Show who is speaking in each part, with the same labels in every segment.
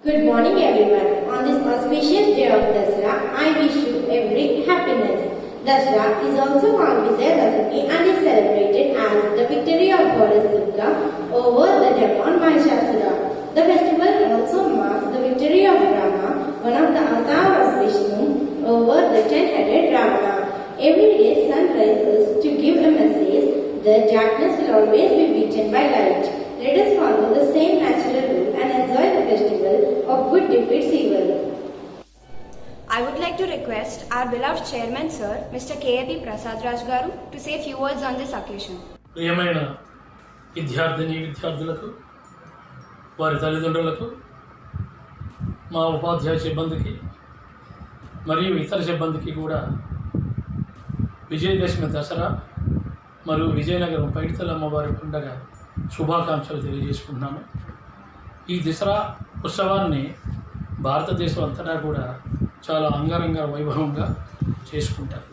Speaker 1: Good morning everyone. On this auspicious day of Dasara, I wish you every happiness. Dasara is also called Vijayadashami and is celebrated as the victory of Goddess Durga over the demon Mahishasura. The festival also marks the victory of Rama, one of the avatars of Vishnu, over the 10-headed Ravana. Every day sun rises to give a message that darkness will always be beaten by light. Let us follow the same natural rule and enjoy the festival of good defeats evil.
Speaker 2: I would like to request our beloved chairman sir, Mr. K.A.P. Prasad Raj Garu, to say a few words on this occasion.
Speaker 3: ప్రియమైన విద్యార్థులకు వారి తల్లిదండ్రులకు మా ఉపాధ్యాయ సిబ్బందికి మరియు ఇతర సిబ్బందికి కూడా విజయదశమి దసరా మరియు విజయనగరం పైడితల్లి అమ్మవారి పండుగ శుభాకాంక్షలు తెలియజేసుకుంటున్నాను. ఈ దసరా ఉత్సవాన్ని భారతదేశం అంతటా కూడా చాలా అంగరంగ వైభవంగా చేసుకుంటారు.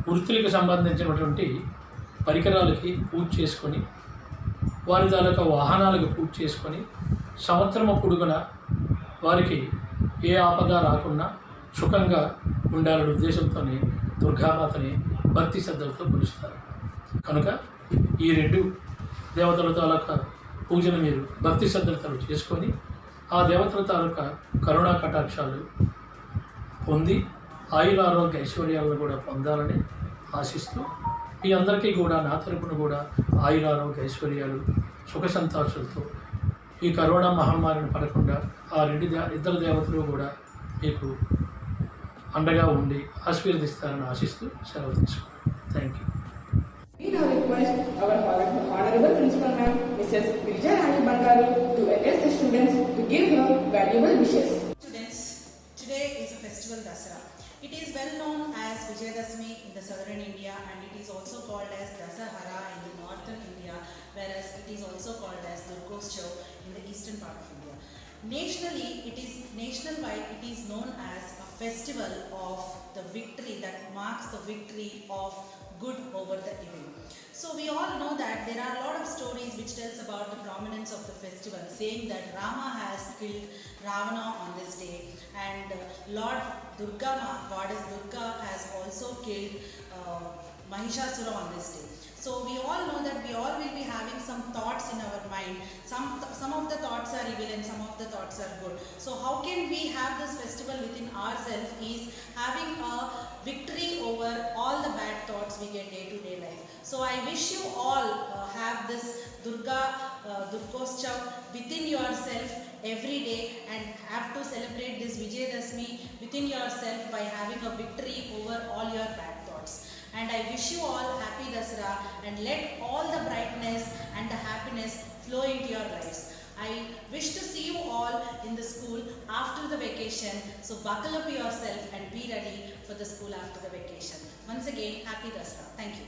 Speaker 3: వృత్తులకు సంబంధించినటువంటి పరికరాలకి పూజ చేసుకొని వారి తాలూకా వాహనాలకు పూజ చేసుకొని సంవత్సరము పొడుగున వారికి ఏ ఆపద రాకుండా సుఖంగా ఉండాలనే ఉద్దేశంతోనే దుర్గామాతని భక్తి శ్రద్ధలతో కొలుస్తారు. కనుక ఈ రెండు దేవతల తాలూకా పూజను మీరు భక్తి శ్రద్ధలతో చేసుకొని ఆ దేవతల తాలూకా కరుణా కటాక్షాలు పొంది ఆయురారోగ్య ఐశ్వర్యాలను కూడా పొందాలని ఆశిస్తూ మీ అందరికీ కూడా నా తరపున కూడా ఆయురారోగ్య ఐశ్వర్యాలు సుఖ సంతోషాలతో ఈ కరోనా మహమ్మారిని పడకుండా ఆ ఇద్దరు దేవతలు కూడా మీకు అండగా ఉండి ఆశీర్వదిస్తారని ఆశిస్తూ సెలవు తీసుకున్నాను. Thank you.
Speaker 4: We now request our Honorable Principal Ma'am, Mrs. Vijaya Rani Bangaru, to address the students to give her valuable wishes.
Speaker 5: Students, today is a festival Dasara. It is well known as Vijayadashami in the southern India, and it is also called as Dasahara in the northern India, whereas it is also called as Durgoschav in the eastern part of India. Nationally, nationwide, it is known as a festival of the victory that marks the victory of good over the evil. So we all know that there are a lot of stories which tells about the prominence of the festival, saying that Rama has killed Ravana on this day, and Lord Durga, Goddess Durga, has also killed Mahishasura on this day. So we all know that we all will be having some thoughts in our mind. Some of the thoughts are evil and some of the thoughts are good. So how can we have this festival within ourselves is having a victory over all the bad thoughts we get day to day life. So I wish you all have this Durgoschav within yourself every day and have to celebrate this Vijayadashami within yourself by having a victory over all your bad thoughts. And I wish you all happy Dasara and let all the brightness and the happiness flow into your lives. I wish to see you all in the school after the vacation. So buckle up yourself and be ready for the school after the vacation. Once again, happy Dasara. Thank you.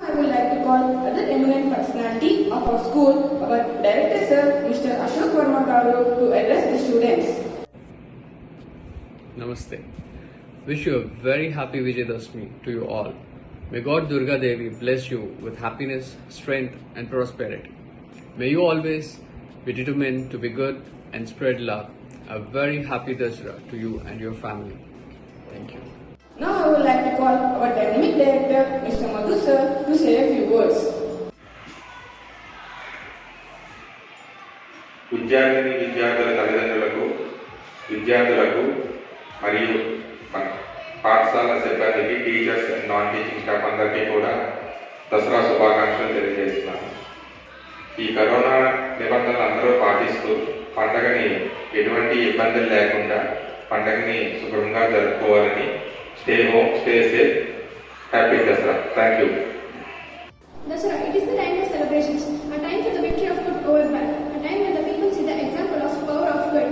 Speaker 4: I would like to call other eminent personality of our school, our Director Sir, Mr. Ashok Verma Garu, to address the students.
Speaker 6: Namaste. Wish you a very happy Vijayadashami to you all. May God Durga Devi bless you with happiness, strength and prosperity. May you always be determined to be good and spread love. A very happy Dasara to you and your family. Thank you.
Speaker 4: Now I would like to call our Dynamic Director, Mr. Madhu Sir, to say a few words.
Speaker 7: విద్యార్థుల తల్లిదండ్రులకు విద్యార్థులకు మరియు పాఠశాల సిబ్బందికి teachers and non teaching staff అందరికీ కూడా దసరా శుభాకాంక్షలు తెలియజేస్తున్నాను. ఈ కరోనా నిబంధనలు అందరూ పాటిస్తూ పండగని ఎటువంటి ఇబ్బందులు లేకుండా పండగని శుభ్రంగా జరుపుకోవాలని stay home, stay safe, happy Dasara. Thank you.
Speaker 8: Dasara, it is the time of celebrations, a time for the victory of good over bad, a time when the people see the example of power of good.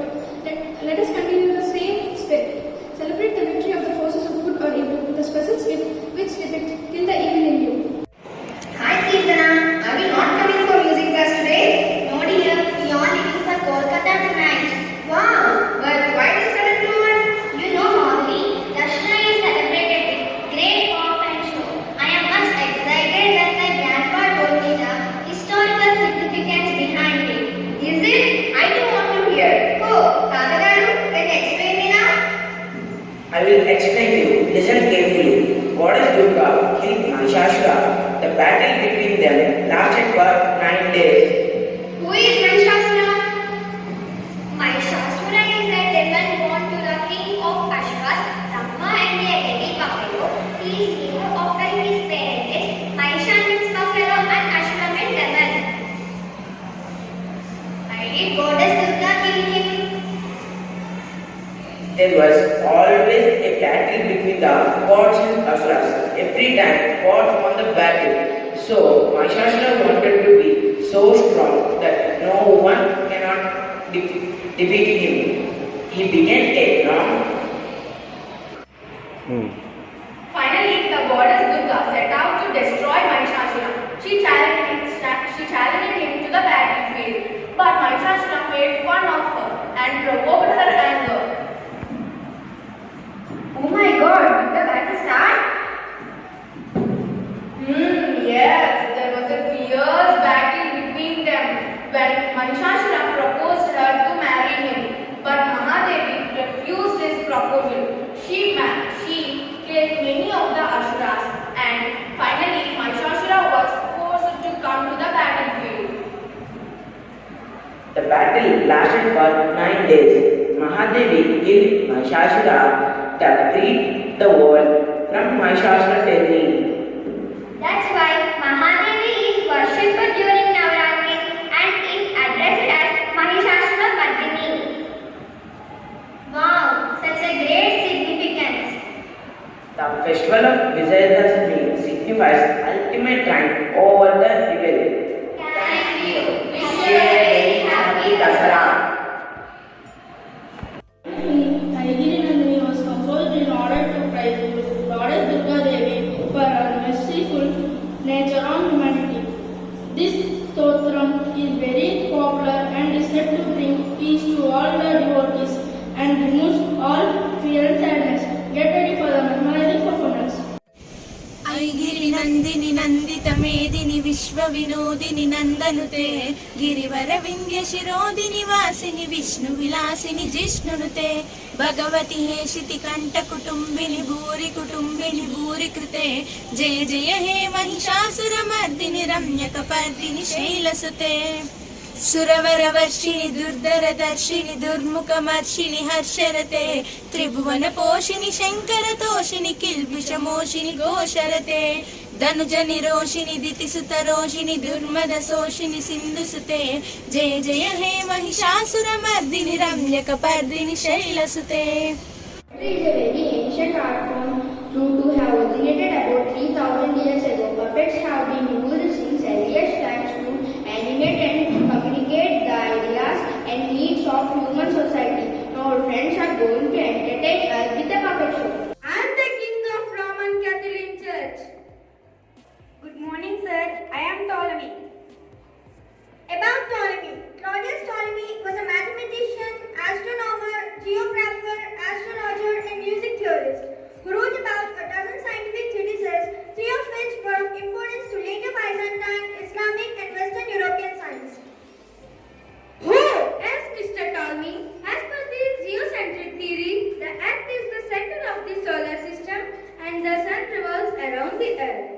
Speaker 8: Let us continue the same spirit. Celebrate the victory of the forces of good or evil with a special spirit which depict kill the evil in you.
Speaker 9: Hi Kirtana, are we not coming for music class today? No dear, we all leaving for Kolkata tonight. Wow, but why this sudden move? You know Molly, Dasara is celebrated with great pomp and show. I am much excited that my grandpa told me that.
Speaker 10: I will explain you. Listen carefully. Goddess Durga killed Mahishasura. The battle between them lasted for 9 days.
Speaker 9: Who is Mahishasura? Mahishasura is a demon born to the king of Ashwas, Brahma and a heavy buffalo. He is named after his parentage. Mahisha means buffalo and Ashura means demon. Why did Goddess Durga kill him?
Speaker 10: There was always a battle between the gods and asuras. Every time God won the battle. So Mahishasura wanted to be so strong that no one cannot defeat him. He began a long.
Speaker 2: Finally, the goddess Durga set out to destroy Mahishasura. She challenged him to the battlefield, but Mahishasura made fun of her and provoked her anger.
Speaker 9: Oh my God! Did the battle start?
Speaker 2: Yes, there was a fierce battle between them when Mahishasura proposed her to marry him, but Mahadevi refused his proposal. She killed many of the Asuras, and finally Mahishasura was forced to come to the battlefield.
Speaker 10: The battle lasted for 9 days. Mahadevi killed Mahishasura that freed the world from Mahishasura's tyranny.
Speaker 9: That's why Mahadevi is worshipped during Navaratri and is addressed as Mahishasura Mardini. Wow, such a great significance.
Speaker 10: The festival of Vijayadashmi signifies ultimate triumph over the evil.
Speaker 9: Thank you.
Speaker 10: Wish you a very happy Dasara.
Speaker 1: Aligiri Nandini was composed in order to praise Goddess Durga Devi for her merciful nature on humanity. This stotram is very popular and is said to bring peace to all the devotees and removes all fear and sadness. Get ready for the mesmerizing performance.
Speaker 11: ऐगिरि नन्दिनि नन्दित मेदिनि विश्व विनोदिनि नन्दनुते गिरिवर विन्ध्य शिरोदिनि वासिनि विष्णु विलासिनि जिष्णुनुते भगवति हेशिति कंठ कुटुम्बिनि भूरि कृते जय जय हे महिषासुर मर्दिनि रम्यक पर्दिनि शैलसुते सुरवरवर्षिणि दुर्धरदर्शिनि दुर्मुखमर्षिणि हर्षरते त्रिभुवन पोषिणि शङ्करतोषिणि किल्बिषमोषिणि घोषरते धनुजनि रोषिणि दितिसुतरोषिणि दुर्मदशोषिणि सिन्धुसुते जय जय हे Mahishasuramardini रम्यकपर्दिनि शैलसुते.
Speaker 8: It is a very ancient art form true to have originated about 3000 years ago. Puppets have been used since earliest times to animate and communicate the ideas and needs of human society. Now our friends are going to entertain us with a puppet show.
Speaker 2: I am the king of Roman Catholic Church. Good morning, sir. I am Ptolemy.
Speaker 9: About Ptolemy. Claudius Ptolemy was a mathematician, astronomer, geographer, astrologer, and music theorist who wrote about a dozen scientific treatises, 3 of which were of importance to later Byzantine, Islamic, and Western European science.
Speaker 2: Oh, yes, Mr. Ptolemy. As per the geocentric theory, the Earth is the center of the solar system and the sun revolves around the Earth.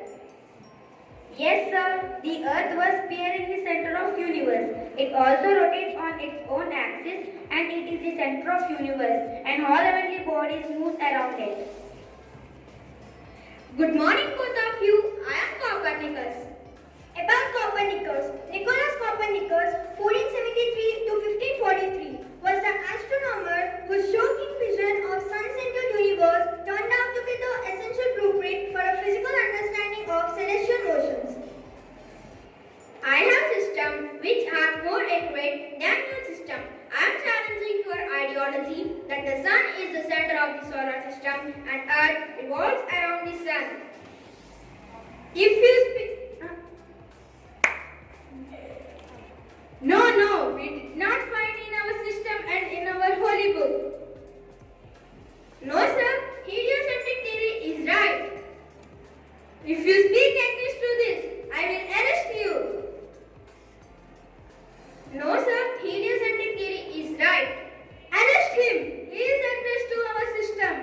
Speaker 2: Yes, sir. The Earth was sphere in the center of universe. It also rotates on its own axis, and it is the center of universe, and all heavenly bodies move around it. Good morning, both of you. I am Copernicus.
Speaker 9: About Copernicus. Nicolaus Copernicus, 1473 to 1543, was the astronomer whose shocking vision of sun-centered universe turned out to be the essential blueprint for a physical understanding of celestial motions.
Speaker 2: I have systems which are more accurate than your system. I am challenging your ideology that the sun is the center of the solar system and Earth revolves around the sun. If you speak... No, we did not find in our system and in our holy book. No, sir, heliocentric theory is right. If you speak against to this, I will arrest you. No, sir, heliocentric theory is right. Arrest him. He is addressed to our system.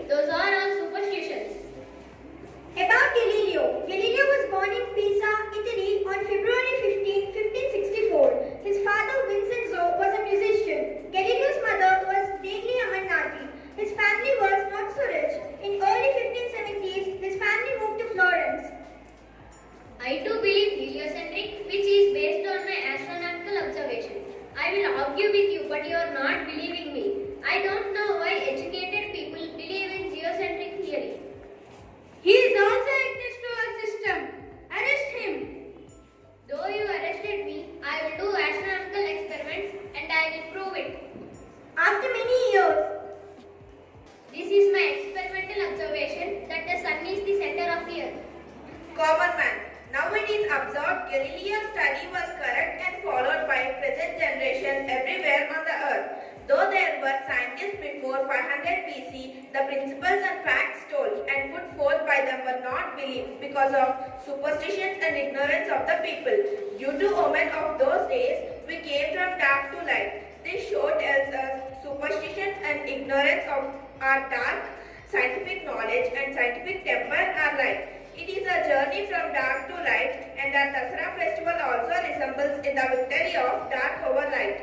Speaker 2: Those are all superstitions.
Speaker 9: About Galileo. Galileo was born in Pisa, Italy on February 15, 1564. His father Vincenzo was a musician. Galileo's mother was Degli Amannati. His family was not so rich. In early 1570s, his family moved to Florence.
Speaker 2: I too believe heliocentric, which is based on my astronomical observations. I will argue with you, but you are not believing me. I don't know why educated people believe in geocentric theory.
Speaker 8: He is also against to our system. Arrest him.
Speaker 2: Though you arrested me, I will do astronomical experiments and I will prove it.
Speaker 9: After many years,
Speaker 2: This is my experimental observation that the sun is the center of the earth.
Speaker 12: Common man. Now it is observed Galileo's study was correct and followed by present generation everywhere on the earth. Though there were scientists before 500 BC, the principles and facts told and put forth by them were not believed because of superstitions and ignorance of the people. Due to omen of those days, we came from dark to light. This show tells us superstitions and ignorance of our dark, scientific knowledge and scientific temper are right. It is a journey from dark to light, and our Dasara festival also resembles in the victory of dark over light.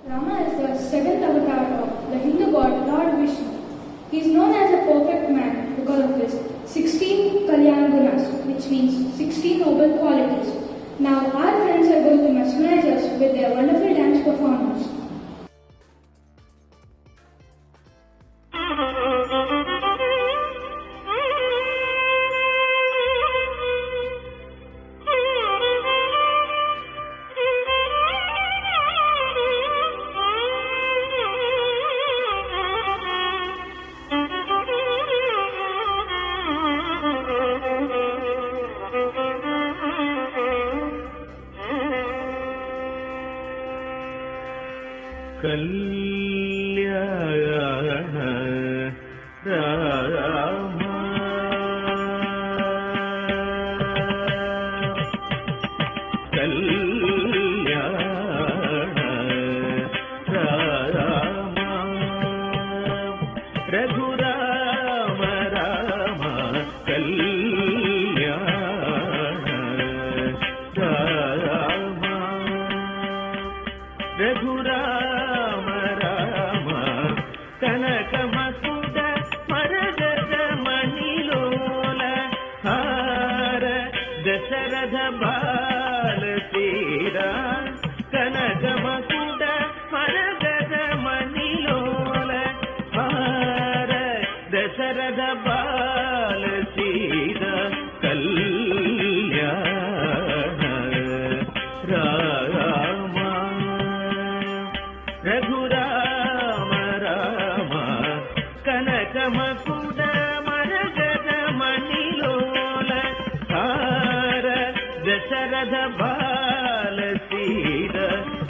Speaker 8: Rama is the seventh avatar of the Hindu god Lord Vishnu. He is known as a perfect man because of his 16 Kalyan Gunas, which means 16 noble qualities. Now our friends are going to mesmerize us with their wonderful dance performance.
Speaker 13: कल्याण राम कल्याण राम रघुराम राम कल्याण राम रघुराम राम कनक मकुट मरगज मणिलोल हार दशरथ बाल सीरा कनक मकुट मरगज मणिलोल हार दशरथ बाल सीरा कल्याण राम रघुराम राम कनक मकुट मरगज मणिलोल हार दशरथ बाल सीर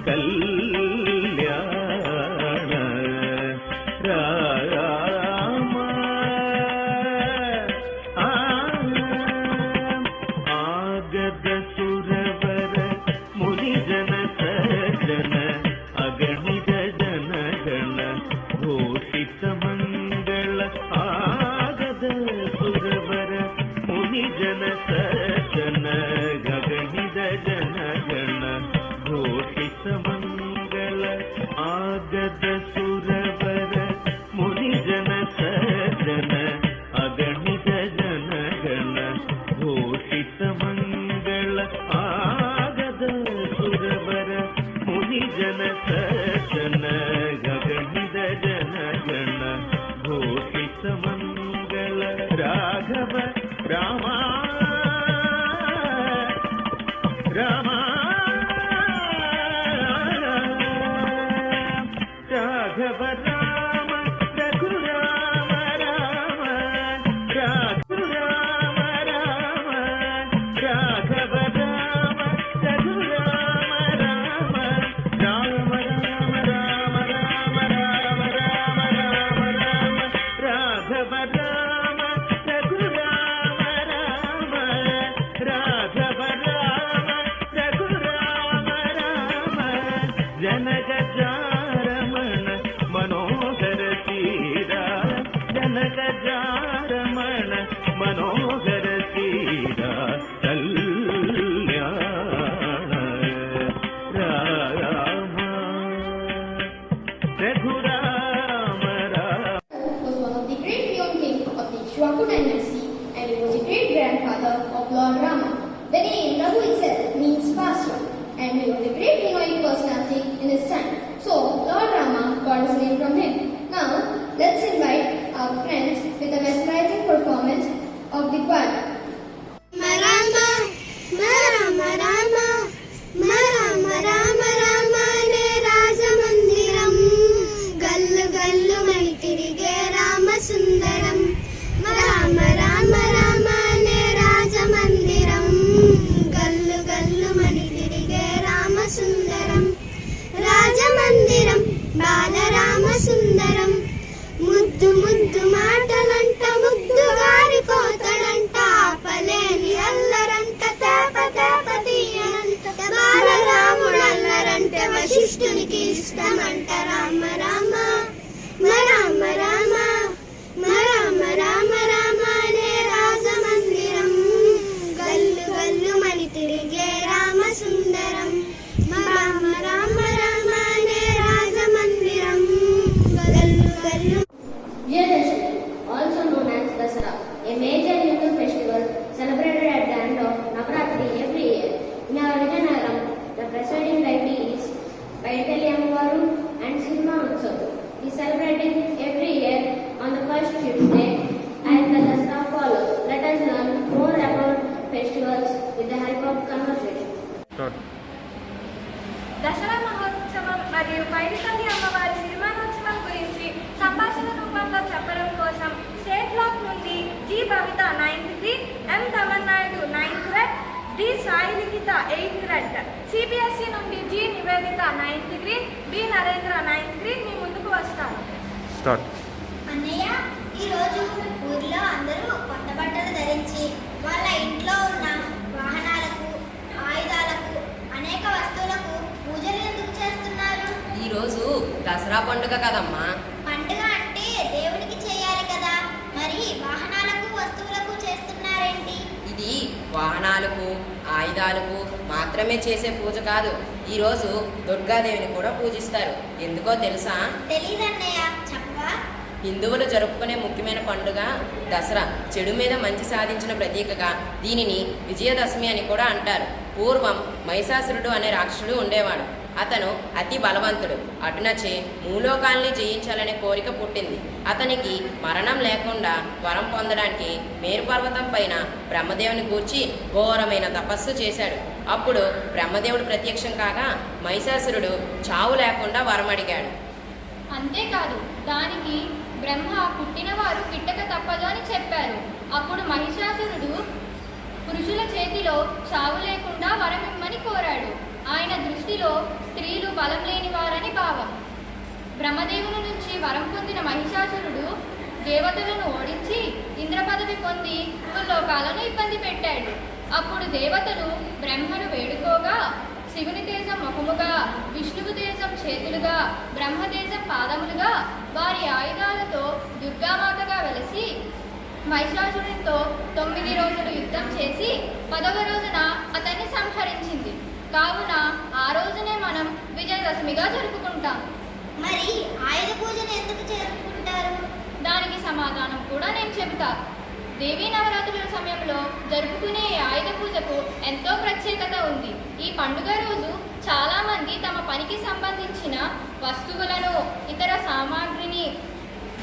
Speaker 13: कल्याण राम आगद सुरवर मुनिजन सज्जन अगणित जन गण घोषित मंगल आगद सुरवर मुनिजन सज्जन अगणित जन गण घोषित मंगल आगद सुरवर मुनिजन सज्जन अगणित जन गण घोषित मंगल आगद सुरवर मुनिजन सज्जन गगनित जन गण రాఘవ రామ రఘురామ రామ రాఘురామ రామ రాఘవ రామ రఘురామ రామ రామ రామ రామ రామ రామ రామ రామ రామ రాఘవ రామ రఘురామ రామ రాఘవ రామ రఘురామ రామ జనగజారమణ మనోహర తీరా జనగజారమణ మనోహర తీరా కళ్యాణ Rama Raghurama Rama
Speaker 8: was one of the great young kings of the Ishwaku dynasty, and he was a great grandfather of Lord Rama. The name Raghu itself means fast one, and he was a great heroic personality in his time. So Lord Rama got his name from him. Now let's invite our friends with a mesmerizing performance of the choir.
Speaker 9: Marama, Marama, Rama, Marama, Rama, Rama ne Rajamandiram, Gallu Gallu mani tirige Rama Sundaram, Marama, Rama, Rama ne Rajamandiram, Gallu Gallu mani tirige Rama Sundaram, Rajamandiram, Bala Rama Sundaram, ముద్దు ముద్దు మాటలంట ముద్దు గారిపోతాడంట ఆపలేని అల్లరంట తేప తేప తీయనంట బాలరాముడు అల్లరంటే వశిష్ఠునికి ఇష్టమంట రామ రామ రామ రామ రామ రామ రామ నే రాజమందిరం గల్లు గల్లు మని తిరిగే రామ సుందరం రామ రామ రామ నే రాజమందిరం గల్లు గల్లు.
Speaker 8: Vijayadashami, also known as Dasara, a major Hindu festival celebrated at the end of Navaratri every year. In our Vijayanagram, the presiding deity is Paitali Amavaru and Sinha Utsavu. We celebrate it every year on the first Tuesday as the Dasara follows. Let us learn more about festivals with the help of conversation.
Speaker 2: Dasara మహోత్సవం మరియు పైడితల్లి అమ్మవారి సిరిమానోత్సవం గురించి సంభాషణ రూపంలో చెప్పడం కోసం state block నుండి G Bhavitha 9th grade, M Tamannaidu 9th grade, D Sai Likhitha 8th grade, CBSE నుండి G Nivedita 9th grade, B Narendra 9th grade మీ ముందుకు వస్తారు.
Speaker 9: అన్నయ్య, ఈరోజు ఊర్లో అందరూ కొత్త బట్టలు ధరించి వాళ్ళ ఇంట్లో ఉన్న వాహనాలకు ఆయుధాలకు అనేక వస్తువులకు పూజలు ఎందుకు చేస్తున్నారు?
Speaker 14: ఈరోజు దసరా పండుగ కదమ్మా.
Speaker 9: పండుగ అంటే దేవునికి చేయాలి కదా, మరి వాహనాలకు వస్తువులకు చేస్తున్నారేంటి?
Speaker 14: ఇది వాహనాలకు ఆయుధాలకు మాత్రమే చేసే పూజ కాదు. ఈరోజు దుర్గాదేవిని కూడా పూజిస్తారు. ఎందుకో తెలుసా?
Speaker 9: తెలీదన్నయ్య, చెప్పవా?
Speaker 14: హిందువులు జరుపుకునే ముఖ్యమైన పండుగ దసరా. చెడు మీద మంచి సాధించిన ప్రతీకగా దీనిని విజయదశమి అని కూడా అంటారు. పూర్వం మహిషాసురుడు అనే రాక్షసుడు ఉండేవాడు. అతను అతి బలవంతుడు. అటునచే మూలోకాల్ని జయించాలనే కోరిక పుట్టింది. అతనికి మరణం లేకుండా వరం పొందడానికి మేరుపర్వతం పైన బ్రహ్మదేవుని గూర్చి ఘోరమైన తపస్సు చేశాడు. అప్పుడు బ్రహ్మదేవుడు ప్రత్యక్షం కాగా మహిషాసురుడు చావు లేకుండా వరం అడిగాడు.
Speaker 15: అంతేకాదు, దానికి బ్రహ్మ పుట్టినవారు గిట్టక తప్పదు అని చెప్పారు. అప్పుడు మహిషాసురుడు పురుషుల చేతిలో చావు లేకుండా వరమిమ్మని కోరాడు. ఆయన దృష్టిలో స్త్రీలు బలం లేని వారని భావం. బ్రహ్మదేవుని నుంచి వరం పొందిన మహిషాసురుడు దేవతలను ఓడించి ఇంద్ర పదవి పొంది లోకాలను ఇబ్బంది పెట్టాడు. అప్పుడు దేవతలు బ్రహ్మను వేడుకోగా శివుని తేజం ముఖముగా, విష్ణువు తేజం చేతులుగా, బ్రహ్మతేజం పాదములుగా వారి ఆయుధాలతో దుర్గామాతగా వెలసి మహిషాసురునితో 9 రోజులు యుద్ధం చేసి 10వ రోజున అతన్ని సంహరించింది. కావున ఆ రోజునే మనం విజయదశమిగా జరుపుకుంటాం.
Speaker 9: మరి ఆయుధ పూజను ఎందుకు జరుపుకుంటారు?
Speaker 15: దానికి సమాధానం కూడా నేను చెబుతా. దేవీ నవరాత్రుల సమయంలో జరుపుకునే ఆయుధ పూజకు ఎంతో ప్రత్యేకత ఉంది. ఈ పండుగ రోజు చాలామంది తమ పనికి సంబంధించిన వస్తువులను, ఇతర సామాగ్రిని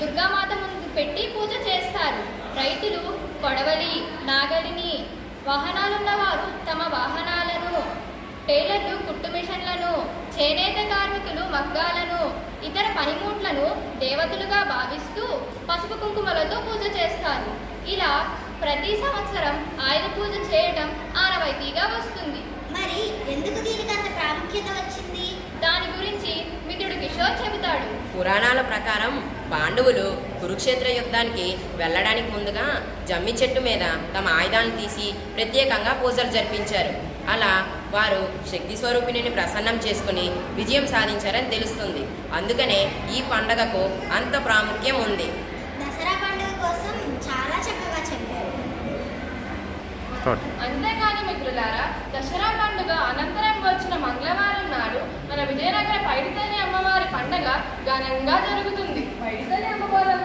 Speaker 15: దుర్గామాత ముందు పెట్టి పూజ చేస్తారు. రైతులు కొడవలి, నాగలిని, వాహనాలున్న వారు తమ వాహనాలను, టైలర్లు కుట్టు మిషన్లను, చేనేత కార్మికులు మగ్గాలను, ఇతర పనిముట్లను దేవతలుగా భావిస్తూ పసుపు కుంకుమలతో పూజ చేస్తారు. ఇలా ప్రతి సంవత్సరం ఆయుధ పూజ చేయడం ఆనవాయితీగా వస్తుంది.
Speaker 9: మరి ఎందుకు దీనికి అంత ప్రాముఖ్యత వచ్చింది?
Speaker 15: దాని గురించి మిత్రుడు కిషోర్ చెబుతాడు.
Speaker 14: పురాణాల ప్రకారం పాండవులు కురుక్షేత్ర యుద్ధానికి వెళ్ళడానికి ముందుగా జమ్మి చెట్టు మీద తమ ఆయుధాలను తీసి ప్రత్యేకంగా పూజలు జరిపించారు. అలా వారు శక్తి స్వరూపిణిని ప్రసన్నం చేసుకుని విజయం సాధించారని తెలుస్తుంది. అందుకనే ఈ పండగకు అంత ప్రాముఖ్యం ఉంది.
Speaker 9: దసరా పండుగ కోసం చాలా చక్కగా చెప్పారు.
Speaker 15: అంతేకాదు మిత్రులారా, దసరా పండుగ అనంతరం వచ్చిన మంగళవారం నాడు మన విజయనగర పైడితల్లి అమ్మవారి పండగ ఘనంగా జరుగుతుంది. పైడితల్లి అమ్మవారు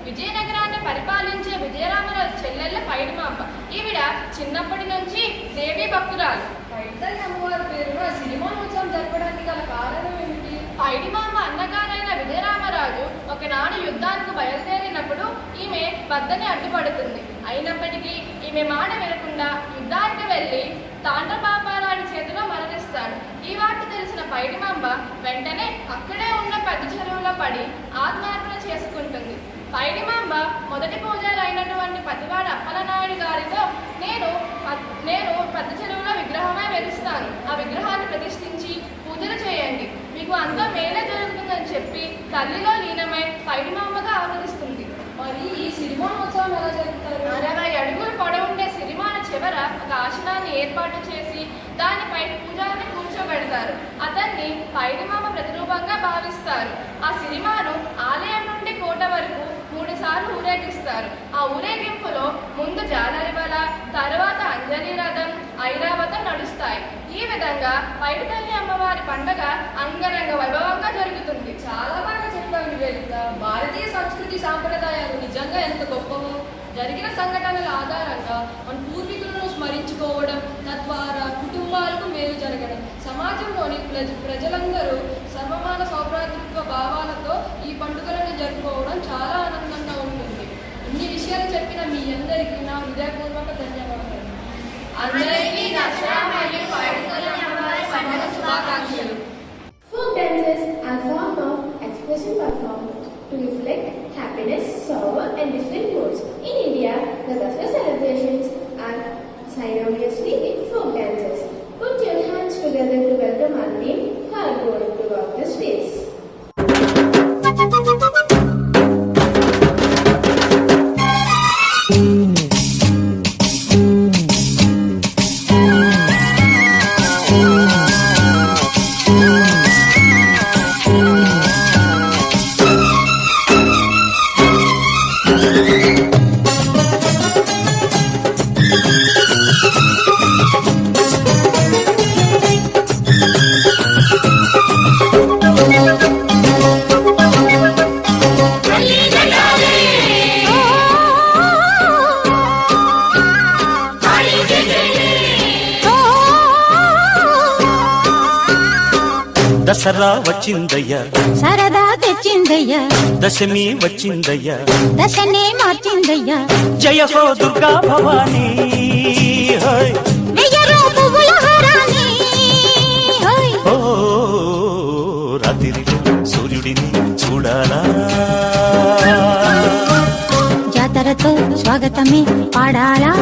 Speaker 15: విజయనగరాన్ని పరిపాలించే విజయరామరాజు చెల్లెళ్ళ పైడిమాంబ. ఈవిడ చిన్నప్పటి నుంచి దేవీ భక్తురాలు. పైడితల్లి అమ్మవారి పేరున సిరిమోత్సవం జరపడానికి గల కారణం ఏమిటి? పైడిమాంబ అన్నగారైన విజయరామరాజు ఒకనాడు యుద్ధానికి బయలుదేరినప్పుడు ఈమె వద్దని అడ్డుపడుతుంది. అయినప్పటికీ ఈమె మాట వినకుండా యుద్ధానికి వెళ్లి తాండ్రపాపారాడి చేతిలో మరణిస్తాడు. ఈ వార్త తెలిసిన పైడిమాంబ వెంటనే అక్కడే ఉన్న పెద్ద చెరువులో పడి ఆత్మార్పణ చేసుకుంటుంది. పైడిమాంబ మొదటి పూజారి అయినటువంటి పతివాడ అప్పలనాయుడు గారితో నేను పెద్ద చెరువులో విగ్రహమై వెలుస్తాను, ఆ విగ్రహాన్ని ప్రతిష్ఠించి పూజలు చేయండి, మీకు అంతా మేలే జరుగుతుందని చెప్పి తల్లిలో లీనమై పైడిమాంబగా ఆవరిస్తుంది. మరి ఈ సిరిమానోత్సవం ఎలా జరుగుతారు? 60 అడుగులు పొడవుండే సిరిమాన చివర ఒక ఆసనాన్ని ఏర్పాటు చేసి దానిపై పూజారిని కూర్చోబెడతారు. అతన్ని పైడిమామ ప్రతిరూపంగా భావిస్తారు. ఆ సిరిమాను ఆలయం నుండి కోట వరకు 3 సార్లు ఊరేగిస్తారు. ఆ ఊరేగింపులో ముందు జాలరివల, తర్వాత అంజలి రథం, ఐరావతం నడుస్తాయి. ఈ విధంగా పైడితల్లి అమ్మవారి పండుగ అంగరంగ వైభవంగా జరుగుతుంది. చాలా బాగా చెప్పారు నివేదిత. భారతీయ సంస్కృతి సాంప్రదాయాలు నిజంగా ఎంత గొప్పవో. జరిగిన సంఘటనల ఆధారంగా మన పూర్వీకులను స్మరించుకోవడం, తద్వారా కుటుంబాలకు మేలు జరగడం, సమాజంలోని ప్రజలందరూ సర్వమాన సౌభ్రాతృత్వ భావాలతో ఈ పండుగలను జరుపుకోవడం చాలా ఆనందంగా ఉంటుంది. ఇన్ని విషయాలు చెప్పిన మీ అందరికీ నా హృదయపూర్వక ధన్యవాదాలు. అందరికీ దసరా మరియు పైడితల్లి అమ్మవారి పండుగ శుభాకాంక్షలు.
Speaker 1: Folk dances are a form of expression performed to reflect happiness, sorrow and different moods. In India, the Dasara celebrations are ceremoniously in folk dances. Put your hands together to welcome our team who are going to rock the stage.
Speaker 13: Dasara వచ్చిందయ్యా,
Speaker 11: సరదా తెచ్చిందయ్యా,
Speaker 13: దశమి వచ్చిందయ్యా,
Speaker 11: దశనే మార్చిందయ్యా.
Speaker 13: జయ హో దుర్గా భవానీ, హోయ్.
Speaker 11: వెయ్యరు పువ్వుల హారాన్ని, హోయ్.
Speaker 13: ఓ రాత్రిలో సూర్యుడిని చూడాలా,
Speaker 11: జాతరతో స్వాగతమే పాడాలా.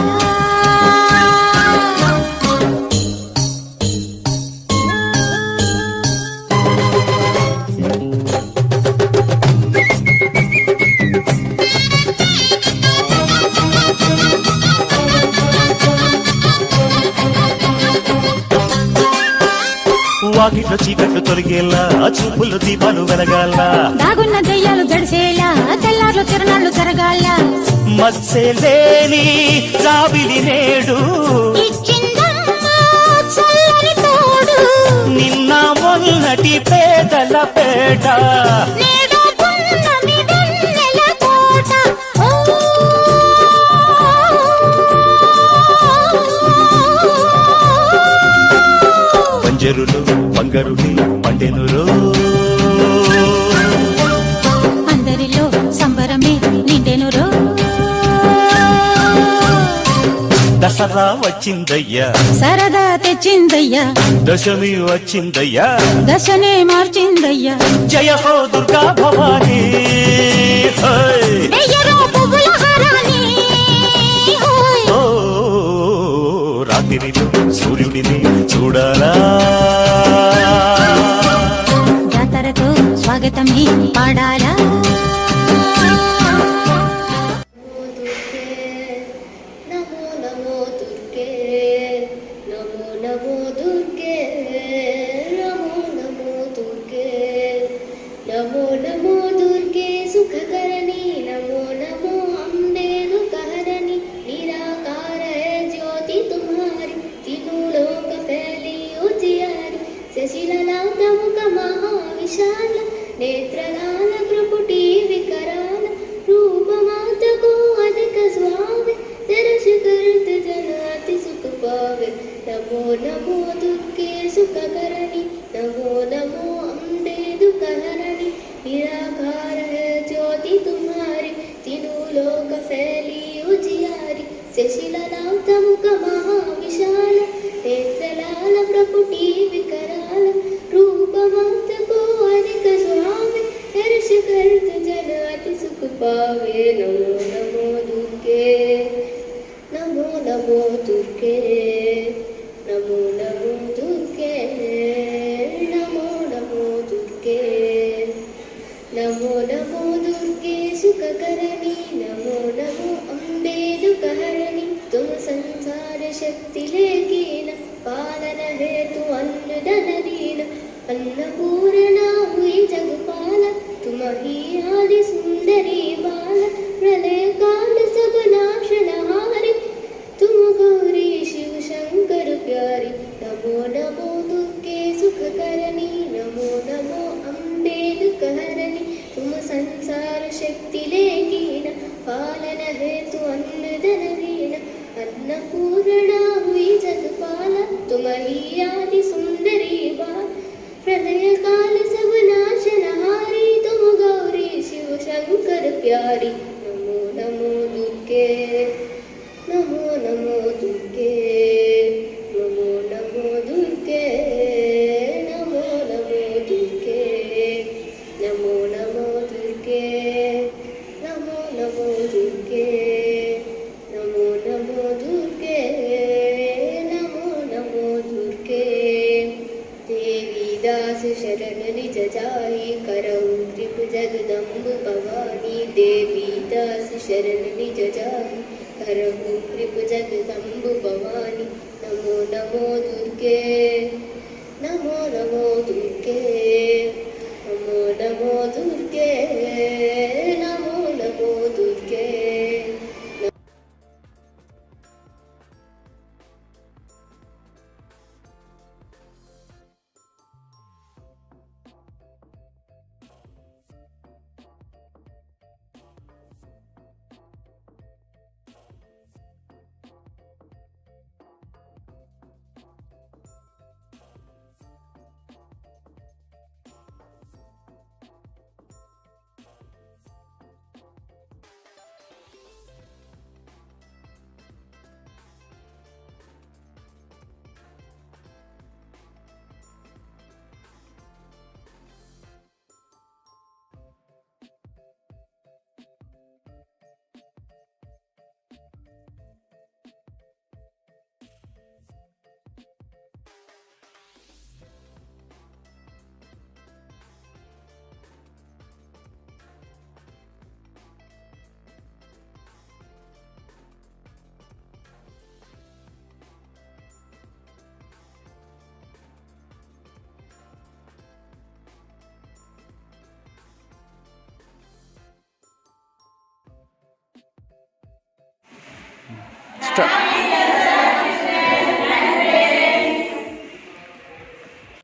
Speaker 13: వాకిట్లో చీకట్లు తొలగేలా, చూపుల్లో దీపాలు వెలగాల,
Speaker 11: దాగున్న దెయ్యాలు గడిసేలా, తెల్లార్లు తిరణాలు జరగాల.
Speaker 13: మత్స్యలేని జాబిలి నేడు
Speaker 11: ఇచ్చిందమ్మా చల్లని తోడు,
Speaker 13: నిన్న మొన్నటి పేదల పేట,
Speaker 11: నేడు పున్నమి వెన్నెల కోట. ఓ
Speaker 13: పంజరులు బంగారుని పండెనురో,
Speaker 11: అందరిలో సంబరమే నిండెనురో.
Speaker 13: దసరా దసరా వచ్చిందయ్యా,
Speaker 11: సరదా తెచ్చిందయ్యా,
Speaker 13: దశమి వచ్చిందయ్యా,
Speaker 11: దశనే మార్చిందయ్యా.
Speaker 13: జయ హో దుర్గా భవానీ.
Speaker 11: వెయ్యరో పువ్వుల హారాన్ని, హోయ్.
Speaker 13: ఓ రాత్రిని సూర్యుడిని చూడాలా,
Speaker 11: జాతరతో స్వాగతమే పాడాలా.
Speaker 2: నమో నమో దుర్గే, నమో నమో దుర్గే, నమో నమో దుర్గే, నమో నమో దుర్గే సుఖకరణి, నమో నమో अम्बे दुखहरणी, निराकार है ज्योति तुम्हारी, तीनों लोक फैली उजियारी, शशिललाट मुख महाविशाल, नेत्रलाल प्रपुटी विकराल, रूप मात को अधिक सुहावे, दर्श करत जन अति सुख पावे. नमो नमो दुर्गे सुखकरणी, नमो नमो अम्बे दुखहरणी, निराकार है ज्योति तुम्हारी, तीनों लोक फैली उजियारी, शशिललाट मुख महाविशाल, नेत्रलाल प्रपुटी विकराल, रूप मात को अधिक सुहावे, दर्श करत जन अति सुख पावे. नमो नमो दुर्गे, नमो नमो दुर्गे, नमो नमो दुर्गे, नमो नमो दुर्गे, नमो नमो दुर्गे सुखकरणी, नमो नमो अम्बे दुखहरणी, तुम संसार शक्ति लेकीन, पालन हेतु अन्न धन दीन, अन्नपूर्णा हुई जगपाल, तुम ही आदि सुंदरी बाल, प्रलय काल सब नाशनहारी, तुम गौरी शिव शंकर प्यारी. नमो नमो दुर्गे सुखकरणी, नमो नमो अम्बे दुखहरणी, तुम संसार शक्ति लेकीन, पालन हेतु अन्न धन दीन, अन्नपूर्णा हुई जगपाल, तुम ही आदि सुंदरी बाल, प्रलय काल सब नाशनहारी, तुम गौरी शिव शंकर प्यारी. नमो नमो दुर्गे, नमो नमो दुर्गे, नमो नमो दुर्गे, नमो नमो दुर्गे, नमो नमो दुर्गे, नमो नमो दुर्गे, नमो नमो दुर्गे, नमो नमो दुर्गे. देवी दास शरण निज जाहि, करहु कृप जगदम्ब भवानी, देवी दास शरण निज जाहि, करहु कृप जगदम्ब भवानी. नमो नमो दुर्गे, नमो नमो दुर्गे, नमो नमो दुर्गे, नमो नमो दुर्गे.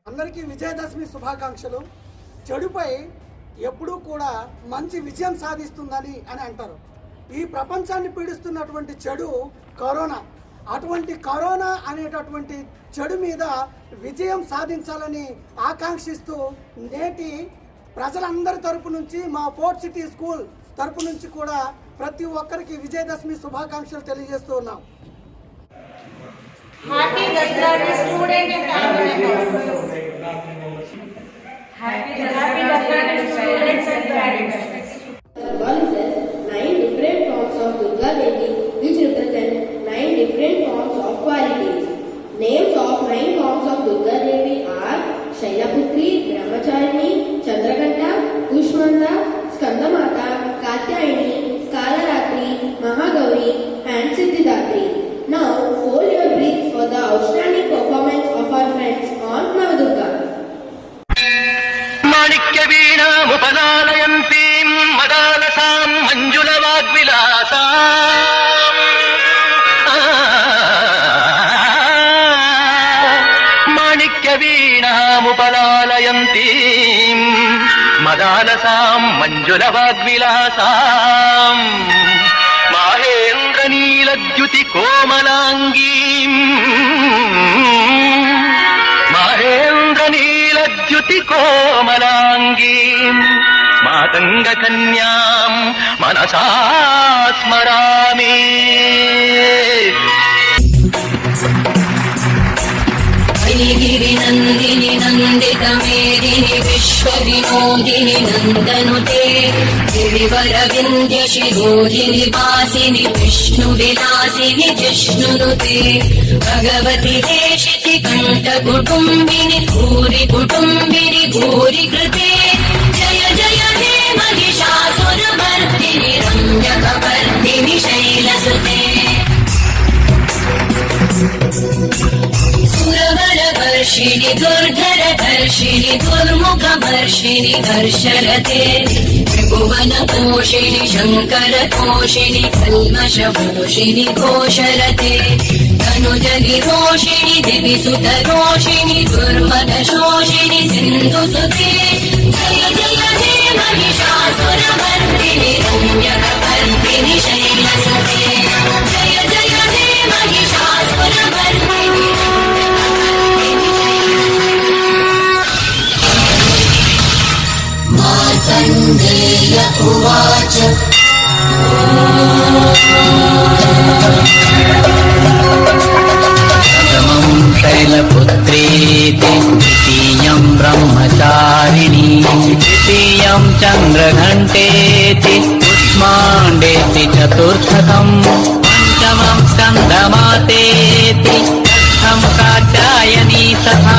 Speaker 16: అందరికీ విజయదశమి శుభాకాంక్షలు. చెడుపై ఎప్పుడూ కూడా మంచి విజయం సాధిస్తుందని అని అంటారు. ఈ ప్రపంచాన్ని పీడిస్తున్నటువంటి చెడు కరోనా. అటువంటి కరోనా అనేటటువంటి చెడు మీద విజయం సాధించాలని ఆకాంక్షిస్తూ నేటి ప్రజలందరి తరపు నుంచి మా ఫోర్ట్ సిటీ స్కూల్ తరపు నుంచి కూడా ప్రతి ఒక్కరికి విజయదశమి శుభాకాంక్షలు తెలియజేస్తూ ఉన్నాం.
Speaker 9: Happy Dasra to student and family members. Happy Dasra to students and family members.
Speaker 1: Symbolizes 9 different forms of Durga Devi, which represent 9 different forms of qualities. Names of 9 forms of Durga Devi are Shailaputri, Brahmacharini, Chandraghanta, Kushmanda, Skandamata, Katyayani, Kalaratri, Mahagauri, and Siddhidatri. Now, hold your breath for the outstanding performance of our friends on Navadurga.
Speaker 17: మాణిక్య వీణాముపలాలయంతీం మదాలసాం మంజుల వాగ్విలాసాం మాణిక్య వీణాముపలాలయంతీం మదాలసాం మంజుల వాగ్విలాసాం మాహేంద్ర నీలద్యుతి కోమలాంగీం మహేంద్ర నీలద్యుతి కోమలాంగీం మాతంగ కన్యాం మనసా స్మరామి.
Speaker 18: గిరి నందిని నందిత మేదిని విశ్వ వినోదిని నందనుతే గిరివర వింధ్య శిరోధిని వాసిని విష్ణు విలాసిని జిష్ణునుతే భగవతి దేశితి కంఠ కుటుంబిని భూరి కుటుంబిని భూరి కృతే జయ జయ హే మహిషాసుర మర్దిని రంజక వర్ధిని శైలసుతే సురవర వర్షిణి దుర్ధర దర్శిని దుర్ముఖ వర్షిణి దర్శరతే త్రిభువన కోశిని శంకర కోశిని కల్మష భూషిణి ఘోషరతే తనుజ నిరోషిణి దివిసుత రోషిణి దుర్మద శోషిణి సింధు సుతే జయ జయ హే మహిషాసుర మర్దిని రంజక వర్ధిని శైలసుతే జయ జయ హే మహిషాసుర మర్దిని मार्कण्डेय उवाच
Speaker 17: प्रथमं शैलपुत्रेति द्वितीयं ब्रह्मचारिणी तृतीयं चन्द्रघण्टेति कुष्माण्डेति चतुर्थकं पञ्चमं स्कन्दमातेति षष्ठं कात्यायनी तथा